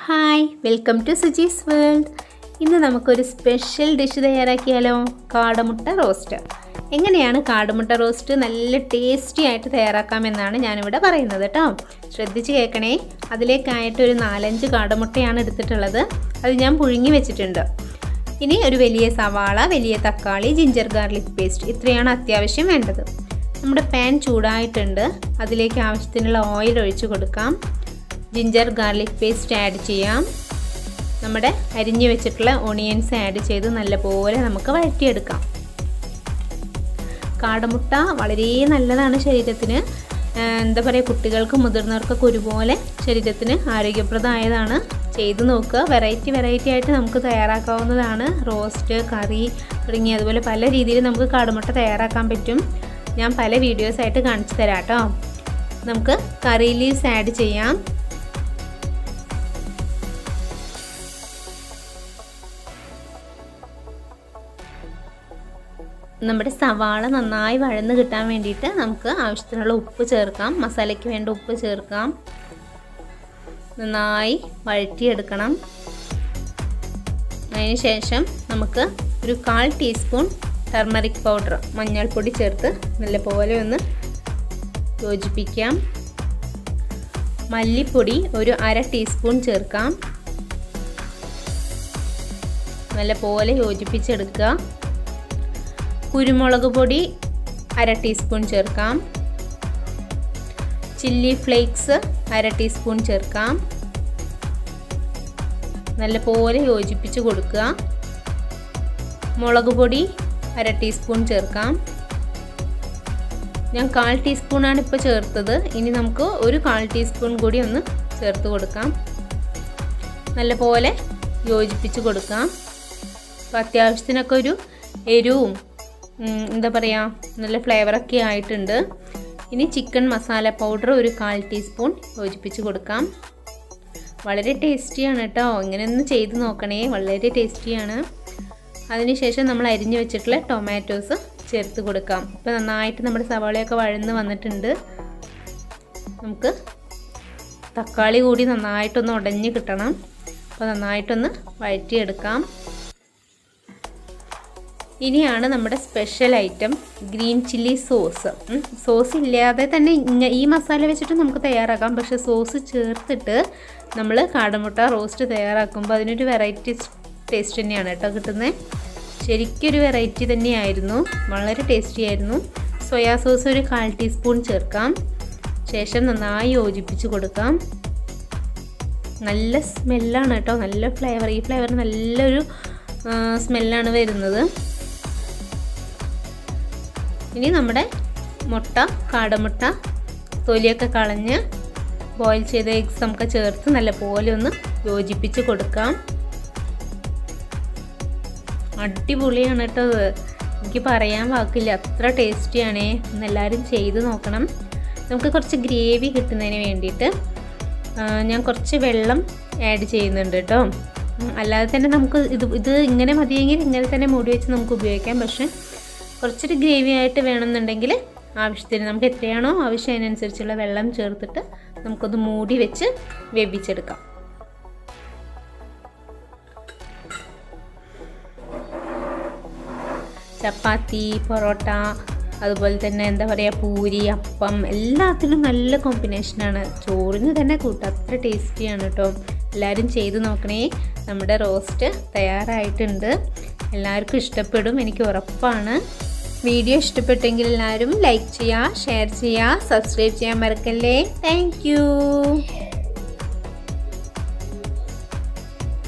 Hi, welcome to Suji's world. ഇന്ന് നമുക്കൊരു special dish തയ്യാറാക്കിയാലോ? കാടമുട്ട റോസ്റ്റ്. എങ്ങനെയാണ് കാടമുട്ട റോസ്റ്റ് നല്ല ടേസ്റ്റി ആയിട്ട് തയ്യാറാക്കാമെന്നാണ് ഞാനിവിടെ പറയുന്നത് കേട്ടോ. ശ്രദ്ധിച്ച് കേൾക്കണേ. അതിലേക്കായിട്ട് ഒരു 4-5 കാടമുട്ടയാണ് എടുത്തിട്ടുള്ളത്. അത് ഞാൻ പുഴുങ്ങി വെച്ചിട്ടുണ്ട്. ഇനി ഒരു വലിയ സവാള, വലിയ തക്കാളി, ജിഞ്ചർ ഗാർലിക് പേസ്റ്റ്, ഇത്രയാണ് അത്യാവശ്യം വേണ്ടത്. നമ്മുടെ പാൻ ചൂടായിട്ടുണ്ട്. അതിലേക്ക് ആവശ്യത്തിനുള്ള ഓയിൽ ഒഴിച്ചു കൊടുക്കാം. ജിഞ്ചർ ഗാർലിക് പേസ്റ്റ് ആഡ് ചെയ്യാം. നമ്മുടെ അരിഞ്ഞു വെച്ചിട്ടുള്ള ഓണിയൻസ് ആഡ് ചെയ്ത് നല്ലപോലെ നമുക്ക് വഴറ്റിയെടുക്കാം. കാടമുട്ട വളരെ നല്ലതാണ് ശരീരത്തിന്. എന്താ പറയുക, കുട്ടികൾക്കും മുതിർന്നവർക്കൊക്കെ ഒരുപോലെ ശരീരത്തിന് ആരോഗ്യപ്രദമായതാണ്. ചെയ്ത് നോക്കുക. വെറൈറ്റി ആയിട്ട് നമുക്ക് തയ്യാറാക്കാവുന്നതാണ്. റോസ്റ്റ്, കറി തുടങ്ങി അതുപോലെ പല രീതിയിൽ നമുക്ക് കാടമുട്ട തയ്യാറാക്കാൻ പറ്റും. ഞാൻ പല വീഡിയോസായിട്ട് കാണിച്ചു തരാം കേട്ടോ. നമുക്ക് കറി ലീവ്സ് ആഡ് ചെയ്യാം. നമ്മുടെ സവാള നന്നായി വഴന്ന് കിട്ടാൻ വേണ്ടിയിട്ട് നമുക്ക് ആവശ്യത്തിനുള്ള ഉപ്പ് ചേർക്കാം. മസാലയ്ക്ക് വേണ്ട ഉപ്പ് ചേർക്കാം. നന്നായി വഴറ്റിയെടുക്കണം. അതിന് ശേഷം നമുക്ക് ഒരു 1/4 ടീസ്പൂൺ ടർമറിക് പൗഡർ, മഞ്ഞൾപ്പൊടി ചേർത്ത് നല്ലപോലെ ഒന്ന് യോജിപ്പിക്കാം. മല്ലിപ്പൊടി ഒരു 1/2 ടീസ്പൂൺ ചേർക്കാം. നല്ലപോലെ യോജിപ്പിച്ചെടുക്കുക. കുരുമുളക് പൊടി 1/2 ടീസ്പൂൺ ചേർക്കാം. ചില്ലി ഫ്ലേക്സ് 1/2 ടീസ്പൂൺ ചേർക്കാം. നല്ലപോലെ യോജിപ്പിച്ച് കൊടുക്കുക. മുളക് പൊടി 1/2 ടീസ്പൂൺ ചേർക്കാം. ഞാൻ 1/4 ടീസ്പൂണാണ് ഇപ്പോൾ ചേർത്തത്. ഇനി നമുക്ക് ഒരു 1/4 ടീസ്പൂൺ കൂടി ഒന്ന് ചേർത്ത് കൊടുക്കാം. നല്ലപോലെ യോജിപ്പിച്ച് കൊടുക്കാം. അപ്പോൾ അത്യാവശ്യത്തിനൊക്കെ ഒരു എരിവും എന്താ പറയുക, നല്ല ഫ്ലേവറൊക്കെ ആയിട്ടുണ്ട്. ഇനി ചിക്കൻ മസാല പൗഡർ ഒരു 1/4 ടീസ്പൂൺ യോജിപ്പിച്ച് കൊടുക്കാം. വളരെ ടേസ്റ്റിയാണ് കേട്ടോ. ഇങ്ങനെ ഒന്ന് ചെയ്ത് നോക്കണേ, വളരെ ടേസ്റ്റിയാണ്. അതിനുശേഷം നമ്മൾ അരിഞ്ഞു വെച്ചിട്ടുള്ള ടൊമാറ്റോസ് ചേർത്ത് കൊടുക്കാം. ഇപ്പോൾ നന്നായിട്ട് നമ്മുടെ സവാളയൊക്കെ വഴന്ന് വന്നിട്ടുണ്ട്. നമുക്ക് തക്കാളി കൂടി നന്നായിട്ടൊന്ന് ഉടഞ്ഞ് കിട്ടണം. അപ്പോൾ നന്നായിട്ടൊന്ന് വഴറ്റിയെടുക്കാം. ഇനിയാണ് നമ്മുടെ special item green chilli sauce. Sauce ഇല്ലാതെ തന്നെ ഈ മസാല വെച്ചിട്ട് നമുക്ക് തയ്യാറാക്കാം. പക്ഷേ സോസ് ചേർത്തിട്ട് നമ്മൾ കാടമുട്ട റോസ്റ്റ് തയ്യാറാക്കുമ്പോൾ അതിനൊരു വെറൈറ്റി ടേസ്റ്റ് തന്നെയാണ് കേട്ടോ കിട്ടുന്നത്. ശരിക്കൊരു വെറൈറ്റി തന്നെയായിരുന്നു. വളരെ ടേസ്റ്റി ആയിരുന്നു. സോയാ സോസ് ഒരു 1/4 ടീസ്പൂൺ ചേർക്കാം. ശേഷം നന്നായി യോജിപ്പിച്ച് കൊടുക്കാം. നല്ല സ്മെല്ലാണ് കേട്ടോ, നല്ല ഫ്ലേവർ. ഈ ഫ്ലേവർ നല്ലൊരു സ്മെല്ലാണ് വരുന്നത്. ഇനി നമ്മുടെ മുട്ട, കാടമുട്ട തൊലിയൊക്കെ കളഞ്ഞ് ബോയിൽ ചെയ്ത എഗ്സ് നമുക്ക് ചേർത്ത് നല്ലപോലെ ഒന്ന് യോജിപ്പിച്ച് കൊടുക്കാം. അടിപൊളിയാണ് കേട്ടോ. എനിക്ക് പറയാൻ വാക്കില്ല, അത്ര ടേസ്റ്റിയാണേ. എല്ലാവരും ചെയ്ത് നോക്കണം. നമുക്ക് കുറച്ച് ഗ്രേവി കിട്ടുന്നതിന് വേണ്ടിയിട്ട് ഞാൻ കുറച്ച് വെള്ളം ആഡ് ചെയ്യുന്നുണ്ട് കേട്ടോ. അല്ലാതെ തന്നെ നമുക്ക് ഇത് ഇങ്ങനെ മതിയെങ്കിൽ ഇങ്ങനെ തന്നെ മൂടി വെച്ച് നമുക്ക് ഉപയോഗിക്കാം. പക്ഷേ കുറച്ചൊരു ഗ്രേവി ആയിട്ട് വേണമെന്നുണ്ടെങ്കിൽ ആവശ്യത്തിന് നമുക്ക് എത്രയാണോ ആവശ്യം അതിനനുസരിച്ചുള്ള വെള്ളം ചേർത്തിട്ട് നമുക്കൊന്ന് മൂടി വെച്ച് വേവിച്ചെടുക്കാം. ചപ്പാത്തി, പൊറോട്ട, അതുപോലെ തന്നെ എന്താ പറയുക, പൂരി, അപ്പം എല്ലാത്തിനും നല്ല കോമ്പിനേഷനാണ്. ചോറിന് തന്നെ കൂട്ടാം, അത്ര ടേസ്റ്റിയാണ് കേട്ടോ. എല്ലാവരും ചെയ്ത് നോക്കണേ. നമ്മുടെ റോസ്റ്റ് തയ്യാറായിട്ടുണ്ട്. എല്ലാവർക്കും ഇഷ്ടപ്പെടും, എനിക്ക് ഉറപ്പാണ്. വീഡിയോ ഇഷ്ടപ്പെട്ടെങ്കിൽ എല്ലാവരും ലൈക്ക് ചെയ്യുക, ഷെയർ ചെയ്യുക, സബ്സ്ക്രൈബ് ചെയ്യാൻ മറക്കല്ലേ. Thank you.